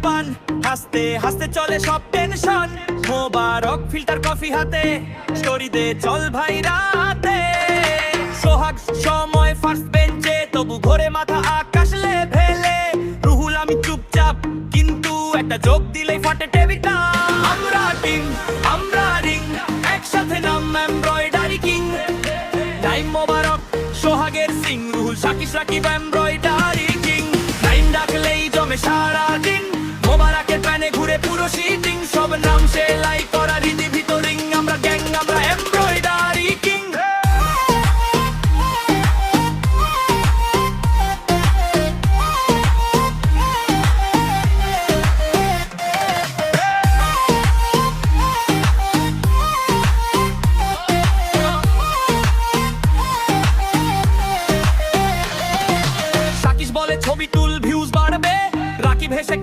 পান, হাসতে হাসতে চলে সব টেনশন। মোবারক ফিল্টার কফি হাতে, স্টোরি দে চল ভাই রাতে। সোহাগ সময় ফার্স্ট বেঞ্চে, তবু ঘোরে মাথা আকাশ লেভেলে। রুহুল আমি চুপচাপ, কিন্তু একটা যোগ দিলেই ফাটে টেবিলটা। আমরা টিম, আমরা রিং, একসাথে নাম এমব্রয়ডারি কিং। টাইম মোবারক, সোহাগের Singh, Ruhul Shakib Rakib embroidery king. Time ডাকলেই জমে সারাদিন, মোবারকের প্যানে ঘুরে পুরো সিটিং। সব নাম সেলাই করা রীতি ভিতরিং, আমরা গ্যাং, আমরা এমব্রয়ডারি কিং। বলে ছবি তুল, ভিউজ বাড়বে, রাকিব হেসে